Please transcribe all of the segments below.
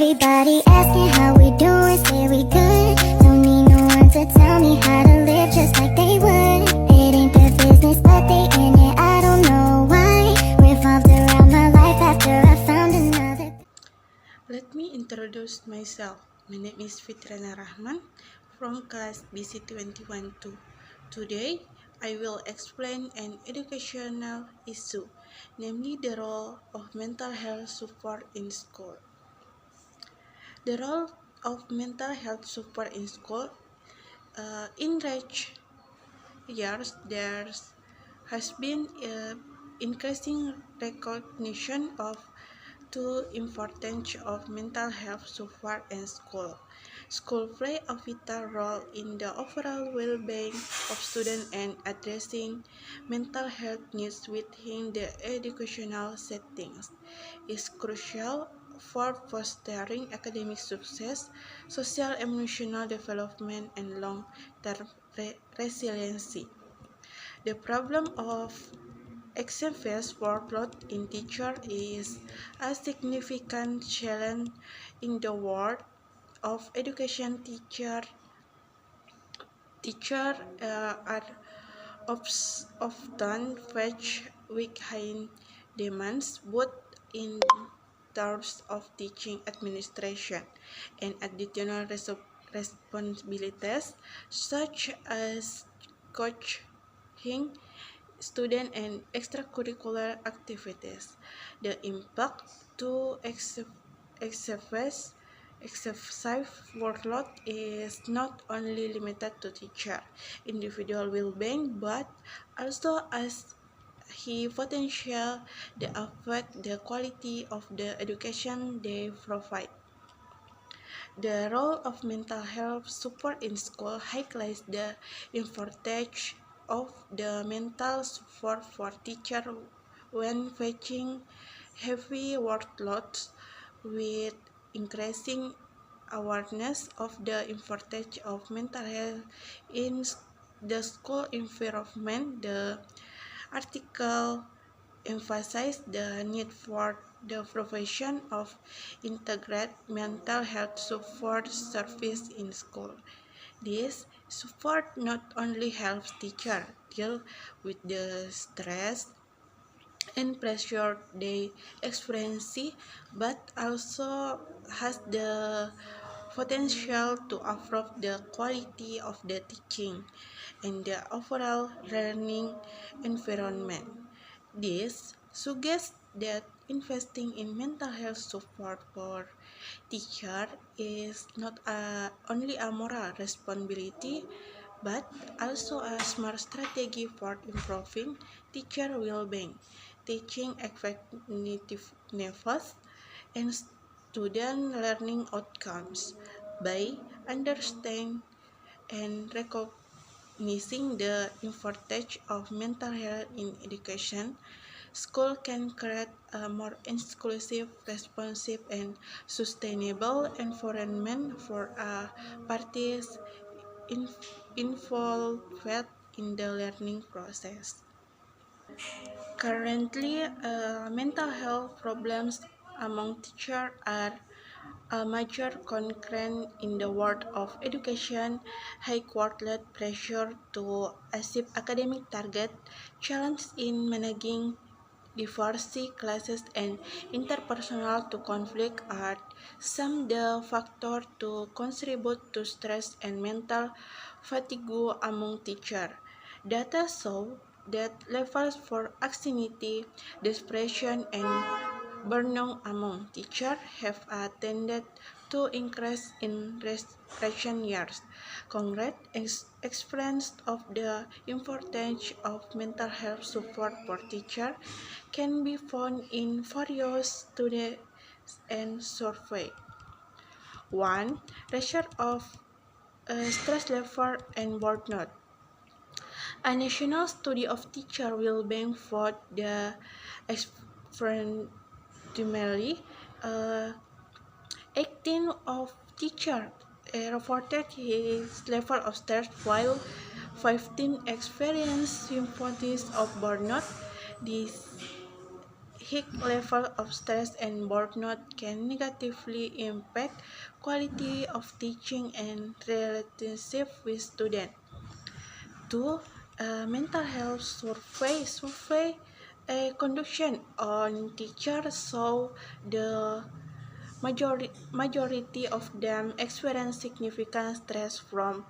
Everybody asking how we doing, say we good. Don't need no one to tell me how to live just like they would. It ain't their business, but they in it, I don't know why. Revolved around my life after I found another. Let me introduce myself. My name is Fitrana Rahman from class BC212. Today, I will explain an educational issue, namely the role of mental health support in school. The role of mental health support in school. In recent years, there has been increasing recognition of the importance of mental health support in school. School play a vital role in the overall well-being of students and addressing mental health needs within the educational settings is crucial for fostering academic success, social emotional development, and long-term resiliency. The problem of excessive workload in teacher is a significant challenge in the world of education. Teacher are often face with high demands both in terms of teaching administration and additional responsibilities such as coaching student and extracurricular activities. The impact to excessive workload is not only limited to teacher individual well-being but also as he potential they affect the quality of the education they provide. The role of mental health support in school highlights the importance of the mental support for teachers when facing heavy workloads, with increasing awareness of the importance of mental health in the school environment. The article emphasized the need for the provision of integrated mental health support service in school. This support not only helps teachers deal with the stress and pressure they experience, but also has the potential to improve the quality of the teaching and the overall learning environment. This suggests that investing in mental health support for teachers is not only a moral responsibility but also a smart strategy for improving teacher well-being, teaching effectiveness, and student learning outcomes. By understanding and recognizing the importance of mental health in education, school can create a more inclusive, responsive, and sustainable environment for parties involved in the learning process. Currently, mental health problems among teachers are a major concern in the world of education. High workload, pressure to achieve academic targets, challenges in managing diverse classes, and interpersonal to conflict are some the factors to contribute to stress and mental fatigue among teachers. Data show that levels for anxiety, depression, and burnout among teachers have tended to increase in recent years. Congress experience of the importance of mental health support for teachers can be found in various studies and surveys. 1. Research of stress level and burnout. A national study of teacher well-being for the experimentally uh, 18 of teacher reported his level of stress while 15 experienced symptoms of burnout. This high level of stress and burnout can negatively impact quality of teaching and relationship with students. Two, mental health survey a conduction on teachers show the majority of them experience significant stress from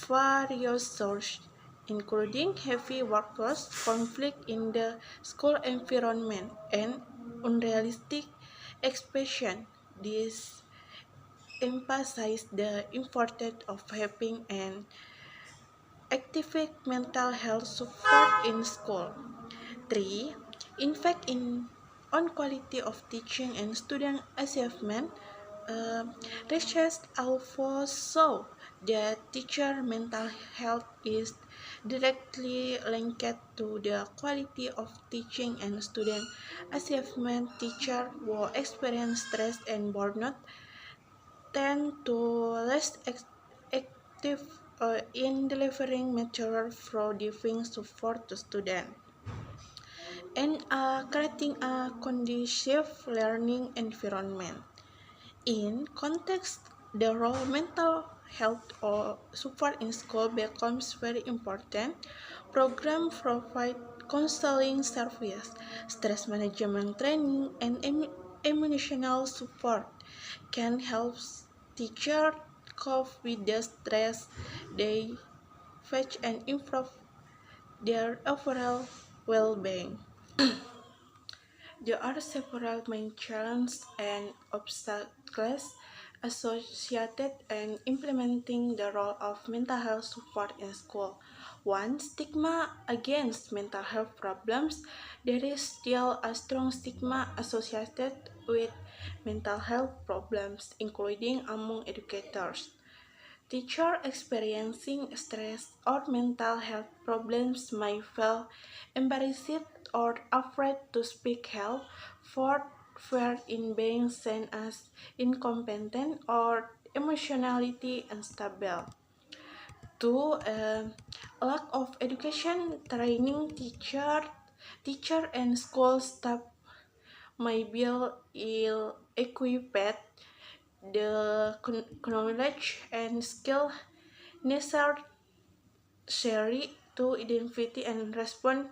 various sources, including heavy workloads, conflict in the school environment, and unrealistic expectations. This emphasizes the importance of having an active mental health support in school. 3. In fact, on quality of teaching and student achievement, uh, research also show that teacher mental health is directly linked to the quality of teaching and student achievement. Teachers who experience stress and burnout tend to less active in delivering material for giving support to students and creating a conducive learning environment. In context, the role mental health or support in school becomes very important. Program provide counseling service, stress management training, and emotional support can help teachers cope with the stress they face and improve their overall well-being. There are several main challenges and obstacles associated in implementing the role of mental health support in school. One, stigma against mental health problems. There is still a strong stigma associated with mental health problems, including among educators. Teachers experiencing stress or mental health problems may feel embarrassed or afraid to speak help for fear in being seen as incompetent or emotionally unstable. Two, lack of education training. Teacher and school staff may be ill-equipped the knowledge and skill necessary to identify and respond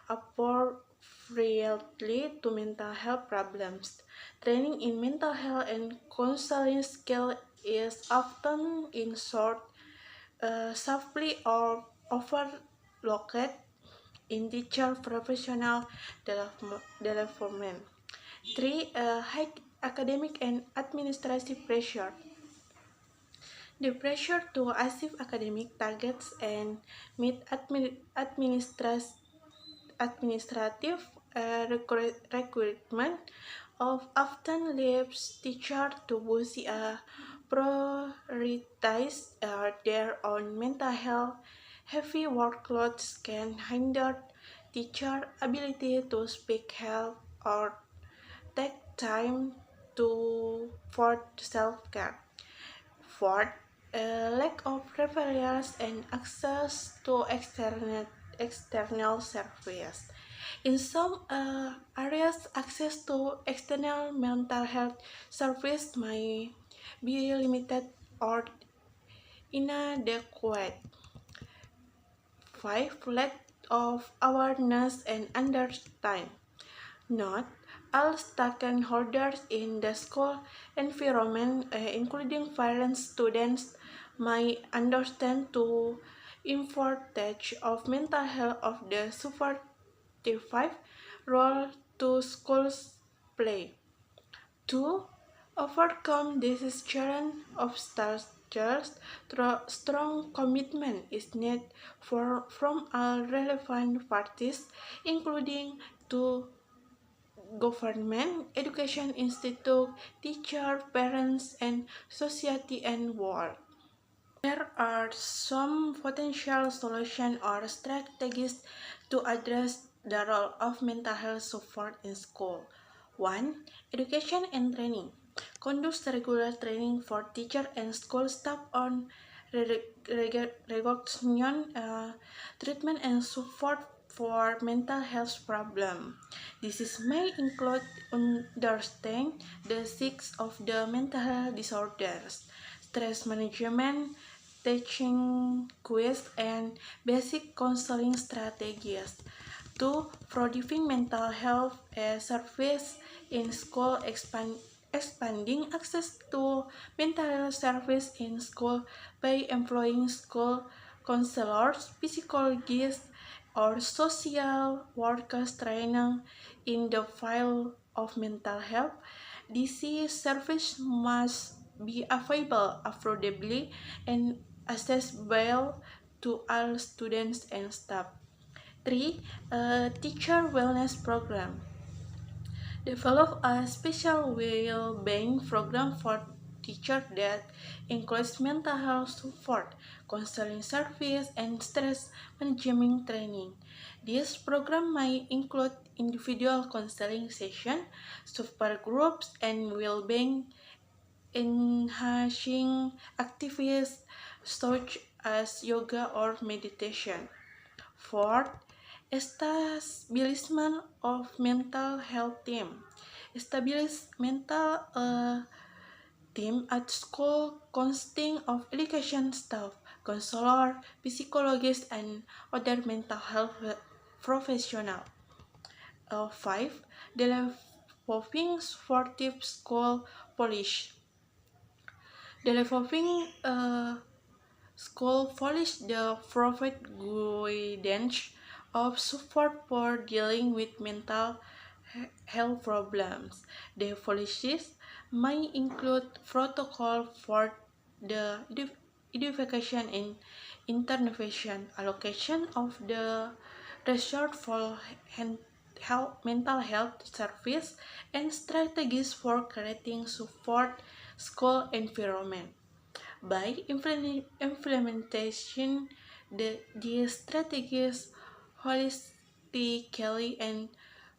appropriately to mental health problems. Training in mental health and counseling skill is often in short, safely or overlooked in teacher professional development. Three, high academic and administrative pressure. The pressure to achieve academic targets and meet administrative requirement of often leaves teachers to push prioritize their own mental health. Heavy workloads can hinder teacher ability to speak help or take time for self-care. Fourth, lack of referrals and access to external services. In some areas, access to external mental health service may be limited or inadequate. 5. Lack of awareness and understanding. Note, all stakeholders in the school environment, including parents, students, may understand the importance of mental health of the supportive role to schools play. To overcome this challenge obstacles, strong commitment is needed from all relevant parties, including to government, education institute, teacher, parents, and society and world. There are some potential solutions or strategies to address the role of mental health support in school. 1. Education and training. Conduct regular training for teachers and school staff on recognition, treatment, and support for mental health problem. Disease may include understanding the signs of the mental health disorders, stress management, teaching quiz, and basic counseling strategies. 2. Providing mental health service in school, expanding access to mental health service in school by employing school counselors, psychologists, or social workers training in the field of mental health. This service must be available affordably and accessible to all students and staff. 3. Teacher wellness program. Develop a special well-being program for teachers that includes mental health support, counseling service, and stress management training. This program may include individual counseling sessions, support groups, and well-being enhancing activities such as yoga or meditation. Fourth, establishment of mental health team. Establish mental team at school consisting of education staff, counselor, psychologists, and other mental health professionals. 5. Developing supportive school policy. Developing school polish the provide guidance of support for dealing with mental health problems. The policies may include protocol for the identification and intervention, allocation of the resource for mental health service, and strategies for creating support school environment. By implementation, these strategies holistically and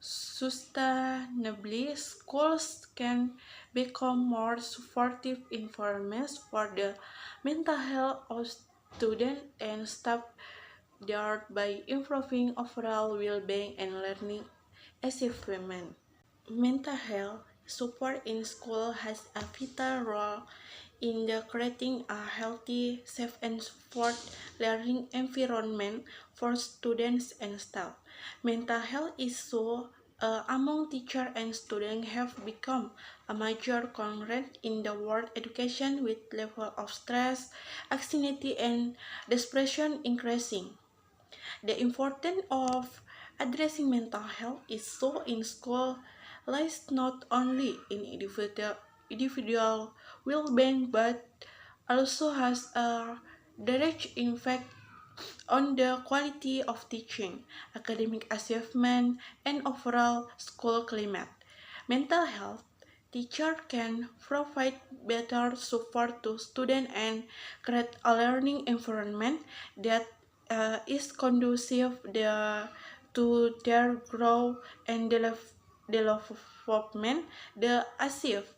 sustainably, schools can become more supportive environments for the mental health of students and staff, thereby improving overall well-being and learning achievement. Mental health support in school has a vital role in the creating a healthy, safe, and support learning environment for students and staff. Mental health issues among teachers and students have become a major concern in the world education, with level of stress, anxiety, and depression increasing. The importance of addressing mental health issues in school lies not only in individual well-being but also has a direct impact on the quality of teaching, academic achievement, and overall school climate. Mental health teacher can provide better support to students and create a learning environment that is conducive to their growth and development. The achieve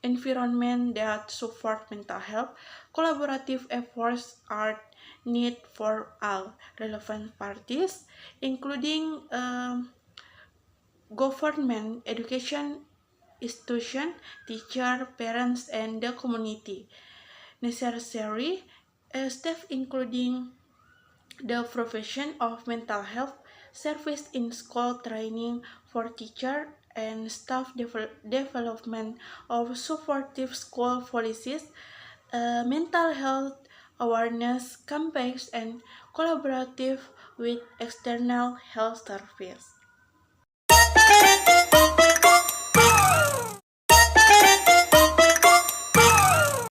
environment that support mental health. Collaborative efforts are needed for all relevant parties, including government, education institution, teacher, parents, and the community. Necessary steps including the provision of mental health service in school, training for teacher and staff, development of supportive school policies, mental health awareness campaigns, and collaborative with external health service.